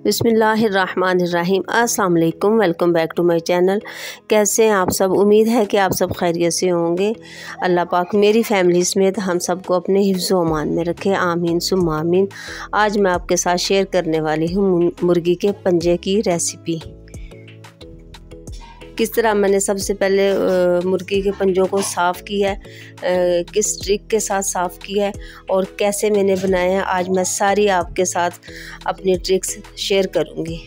बिस्मिल्लाहिर्रहमानिर्रहीम। अस्सलाम वालेकुम, welcome back to my channel. कैसे हैं आप सब? उम्मीद है कि आप सब खैरियत से होंगे। अल्लाह पाक मेरी फैमिली समेत हम सबको अपने हिफ्ज़ व अमान में रखे, आमीन सुम्मा आमीन। आज मैं आपके साथ शेयर करने वाली हूँ मुर्गी के पंजे की रेसिपी। किस तरह मैंने सबसे पहले मुर्गी के पंजों को साफ़ किया है, किस ट्रिक के साथ साफ़ किया है और कैसे मैंने बनाए हैं, आज मैं सारी आपके साथ अपनी ट्रिक्स शेयर करूँगी।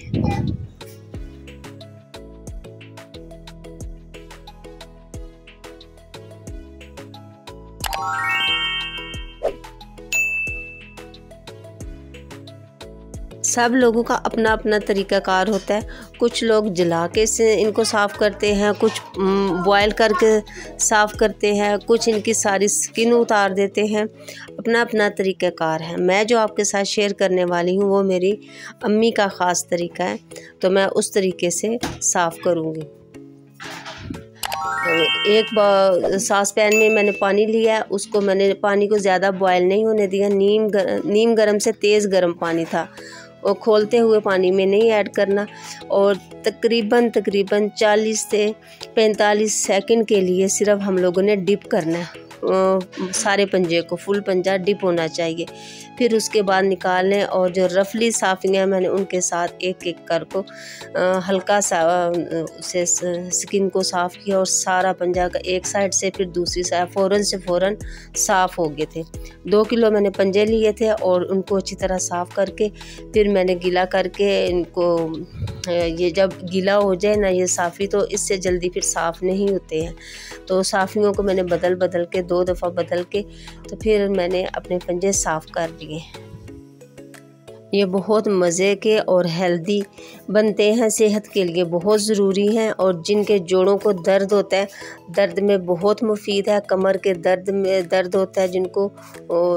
सब लोगों का अपना अपना तरीक़ाकार होता है। कुछ लोग जला के से इनको साफ़ करते हैं, कुछ बॉयल करके साफ़ करते हैं, कुछ इनकी सारी स्किन उतार देते हैं। अपना अपना तरीक़ाकार है। मैं जो आपके साथ शेयर करने वाली हूँ वो मेरी अम्मी का ख़ास तरीका है, तो मैं उस तरीके से साफ़ करूँगी। एक सास पैन में मैंने पानी लिया, उसको मैंने पानी को ज़्यादा बॉयल नहीं होने दिया। नीम गरम से तेज़ गरम पानी था, और खोलते हुए पानी में नहीं ऐड करना। और तकरीबन 40 से 45 सेकंड के लिए सिर्फ हम लोगों ने डिप करना है। सारे पंजे को फुल पंजा डिप होना चाहिए। फिर उसके बाद निकाल लें, और जो रफली साफियाँ मैंने उनके साथ एक एक कर को हल्का सा उसे स्किन को साफ़ किया, और सारा पंजा का एक साइड से फिर दूसरी साइड फ़ौरन साफ़ हो गए थे। 2 किलो मैंने पंजे लिए थे, और उनको अच्छी तरह साफ़ करके फिर मैंने गीला करके इनको, ये जब गीला हो जाए ना ये साफ़ी, तो इससे जल्दी फिर साफ़ नहीं होते हैं। तो साफ़ियों को मैंने बदल के 2 दफ़ा बदल के, तो फिर मैंने अपने पंजे साफ़ कर लिए। ये बहुत मज़े के और हेल्दी बनते हैं, सेहत के लिए बहुत ज़रूरी हैं। और जिनके जोड़ों को दर्द होता है, दर्द में बहुत मुफीद है। कमर के दर्द में दर्द होता है जिनको,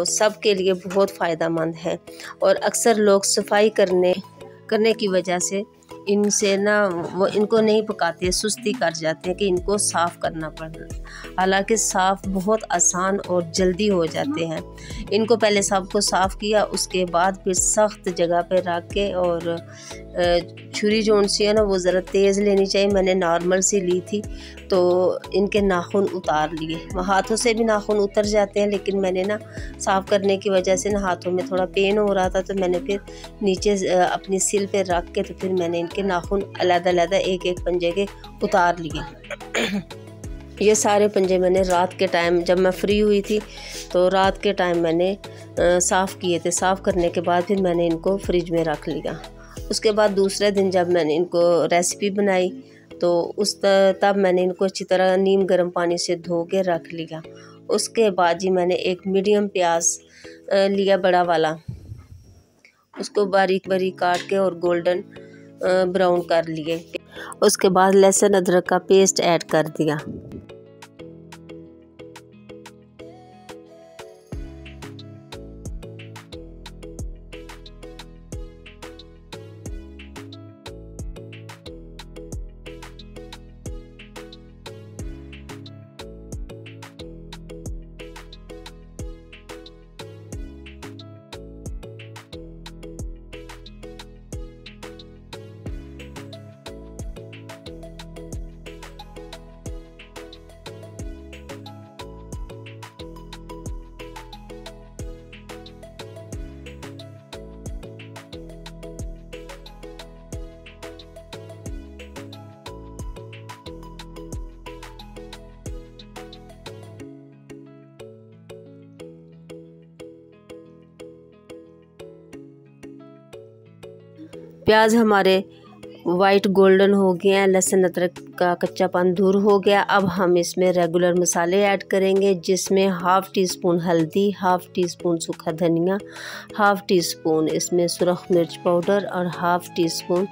सब के लिए बहुत फ़ायदेमंद है। और अक्सर लोग सफाई करने की वजह से इनसे ना वो इनको नहीं पकाते, सुस्ती कर जाते हैं कि इनको साफ़ करना पड़ता है। हालांकि साफ़ बहुत आसान और जल्दी हो जाते हैं। इनको पहले सबको साफ़ किया, उसके बाद फिर सख्त जगह पे रख के, और छुरी जो सी है ना वो ज़रा तेज़ लेनी चाहिए। मैंने नॉर्मल सी ली थी, तो इनके नाखून उतार लिए। हाथों से भी नाखून उतर जाते हैं, लेकिन मैंने ना साफ़ करने की वजह से ना हाथों में थोड़ा पेन हो रहा था, तो मैंने फिर नीचे अपनी सिल पे रख के, तो फिर मैंने इनके नाखून अलग-अलग एक एक पंजे के उतार लिए। ये सारे पंजे मैंने रात के टाइम, जब मैं फ्री हुई थी तो रात के टाइम मैंने साफ़ किए थे। साफ़ करने के बाद फिर मैंने इनको फ्रिज में रख लिया। उसके बाद दूसरे दिन जब मैंने इनको रेसिपी बनाई, तो तब मैंने इनको अच्छी तरह नीम गर्म पानी से धो के रख लिया। उसके बाद जी मैंने एक मीडियम प्याज लिया, बड़ा वाला, उसको बारीक बारीक काट के और गोल्डन ब्राउन कर लिए। उसके बाद लहसुन अदरक का पेस्ट ऐड कर दिया। प्याज हमारे वाइट गोल्डन हो गए हैं, लहसुन अदरक का कच्चापन दूर हो गया। अब हम इसमें रेगुलर मसाले ऐड करेंगे, जिसमें हाफ़ टी स्पून हल्दी, हाफ़ टी स्पून सूखा धनिया, हाफ़ टी स्पून इसमें सुरख मिर्च पाउडर, और हाफ़ टी स्पून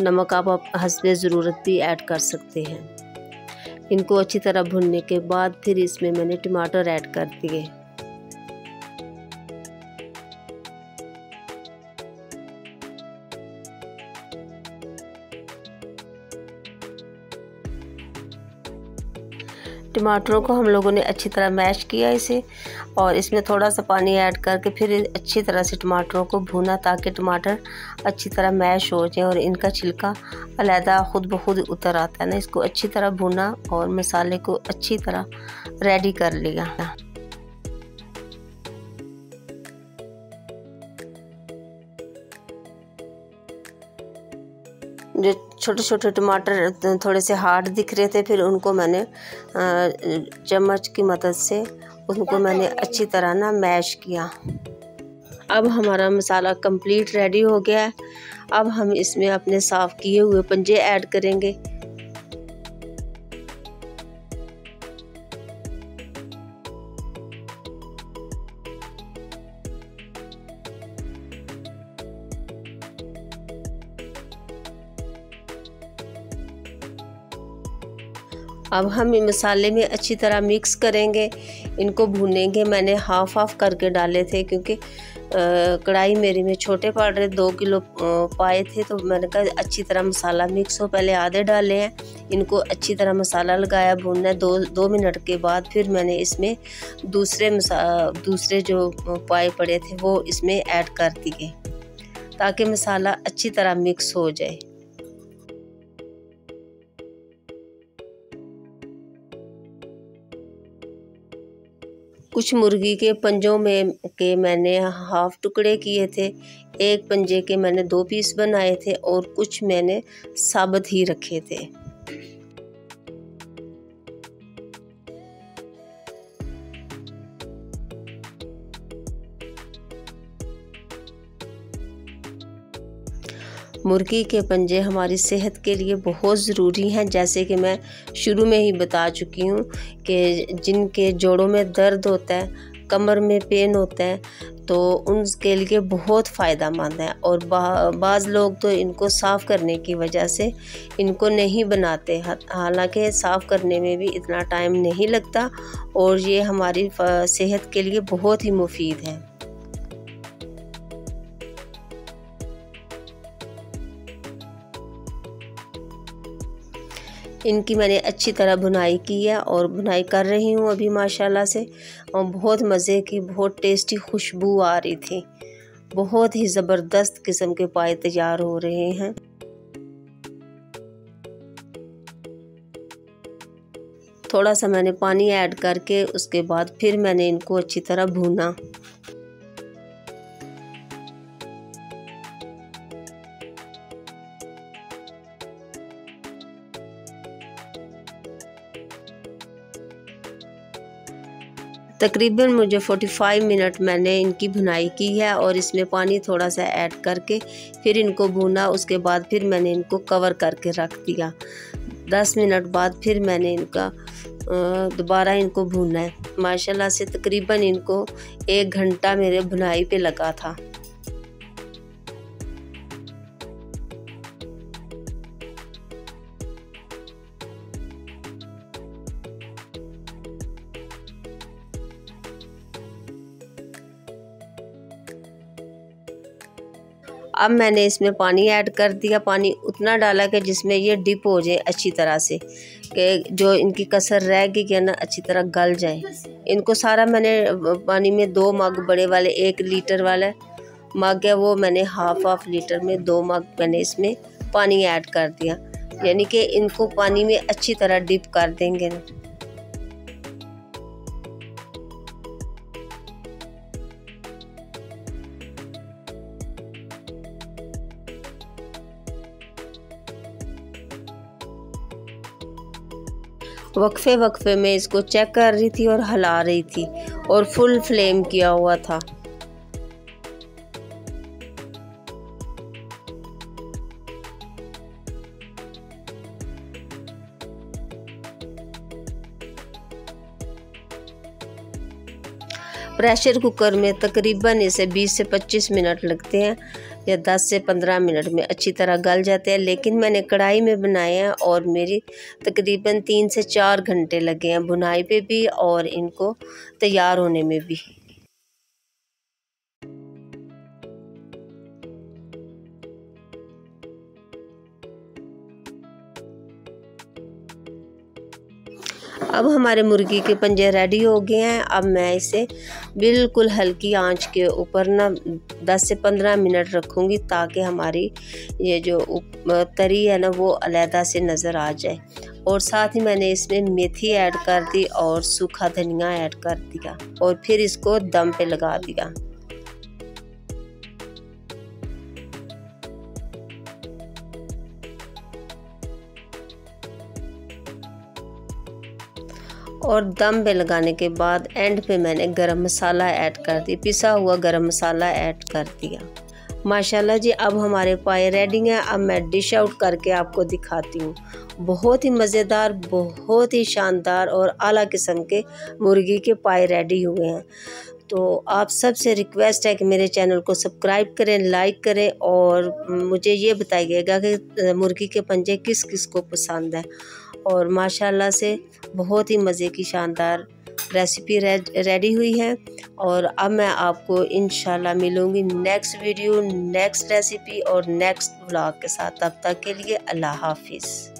नमक आप हस्बे ज़रूरत भी ऐड कर सकते हैं। इनको अच्छी तरह भुनने के बाद फिर इसमें मैंने टमाटर ऐड कर दिए। टमाटरों को हम लोगों ने अच्छी तरह मैश किया इसे, और इसमें थोड़ा सा पानी ऐड करके फिर अच्छी तरह से टमाटरों को भूना ताकि टमाटर अच्छी तरह मैश हो जाए और इनका छिलका अलहदा खुद ब खुद उतर आता है ना। इसको अच्छी तरह भूना और मसाले को अच्छी तरह रेडी कर लिया। जो छोटे छोटे टमाटर थोड़े से हार्ड दिख रहे थे, फिर उनको मैंने चम्मच की मदद से उनको मैंने अच्छी तरह ना मैश किया। अब हमारा मसाला कंप्लीट रेडी हो गया है। अब हम इसमें अपने साफ़ किए हुए पंजे ऐड करेंगे। अब हम मसाले में अच्छी तरह मिक्स करेंगे, इनको भूनेंगे। मैंने हाफ करके डाले थे क्योंकि कढ़ाई मेरी में छोटे पड़ रहे, 2 किलो पाए थे, तो मैंने कहा अच्छी तरह मसाला मिक्स हो। पहले आधे डाले हैं, इनको अच्छी तरह मसाला लगाया, भूनना है। 2 मिनट के बाद फिर मैंने इसमें दूसरे जो पाए पड़े थे वो इसमें ऐड कर दिए ताकि मसाला अच्छी तरह मिक्स हो जाए। कुछ मुर्गी के पंजों में के मैंने हाफ टुकड़े किए थे, एक पंजे के मैंने 2 पीस बनाए थे और कुछ मैंने साबुत ही रखे थे। मुर्गी के पंजे हमारी सेहत के लिए बहुत ज़रूरी हैं। जैसे कि मैं शुरू में ही बता चुकी हूँ कि जिनके जोड़ों में दर्द होता है, कमर में पेन होता है, तो उनके लिए बहुत फ़ायदेमंद है। और बाज़ लोग तो इनको साफ़ करने की वजह से इनको नहीं बनाते, हालांकि साफ़ करने में भी इतना टाइम नहीं लगता और ये हमारी सेहत के लिए बहुत ही मुफीद है। इनकी मैंने अच्छी तरह भुनाई की है और भुनाई कर रही हूँ अभी माशाल्लाह से, और बहुत मज़े की, बहुत टेस्टी खुशबू आ रही थी। बहुत ही ज़बरदस्त किस्म के पाए तैयार हो रहे हैं। थोड़ा सा मैंने पानी ऐड करके उसके बाद फिर मैंने इनको अच्छी तरह भूना। तकरीबन मुझे 45 मिनट मैंने इनकी भुनाई की है और इसमें पानी थोड़ा सा ऐड करके फिर इनको भूना। उसके बाद फिर मैंने इनको कवर करके रख दिया। 10 मिनट बाद फिर मैंने इनका दोबारा इनको भूना है। माशाल्लाह से तकरीबन इनको 1 घंटा मेरे भुनाई पे लगा था। अब मैंने इसमें पानी ऐड कर दिया। पानी उतना डाला कि जिसमें ये डिप हो जाए अच्छी तरह से, कि जो इनकी कसर रह गई कि ना अच्छी तरह गल जाए। इनको सारा मैंने पानी में 2 मग बड़े वाले, 1 लीटर वाला मग है वो मैंने हाफ लीटर में 2 मग मैंने इसमें पानी ऐड कर दिया, यानी कि इनको पानी में अच्छी तरह डिप कर देंगे। वक्फे में इसको चेक कर रही थी और हिला रही थी और फुल फ्लेम किया हुआ था। प्रेशर कुकर में तकरीबन इसे 20 से 25 मिनट लगते हैं या 10 से 15 मिनट में अच्छी तरह गल जाते हैं। लेकिन मैंने कढ़ाई में बनाए हैं और मेरी तकरीबन 3 से 4 घंटे लगे हैं भुनाई पे भी और इनको तैयार होने में भी। अब हमारे मुर्गी के पंजे रेडी हो गए हैं। अब मैं इसे बिल्कुल हल्की आंच के ऊपर ना 10 से 15 मिनट रखूँगी ताकि हमारी ये जो तरी है ना वो अलहदा से नज़र आ जाए। और साथ ही मैंने इसमें मेथी ऐड कर दी और सूखा धनिया ऐड कर दिया और फिर इसको दम पे लगा दिया। और दम पे लगाने के बाद एंड पे मैंने गरम मसाला ऐड कर दी, पिसा हुआ गरम मसाला ऐड कर दिया। माशाल्लाह जी, अब हमारे पाए रेडी हैं। अब मैं डिश आउट करके आपको दिखाती हूँ। बहुत ही मज़ेदार, बहुत ही शानदार और आला किस्म के मुर्गी के पाए रेडी हुए हैं। तो आप सबसे रिक्वेस्ट है कि मेरे चैनल को सब्सक्राइब करें, लाइक करें और मुझे ये बताइएगा कि मुर्गी के पंजे किस किस को पसंद है। और माशाल्लाह से बहुत ही मज़े की शानदार रेसिपी रेडी हुई है। और अब मैं आपको इंशाल्लाह मिलूँगी नेक्स्ट वीडियो, नेक्स्ट रेसिपी और नेक्स्ट व्लॉग के साथ। तब तक के लिए अल्लाह हाफिज़।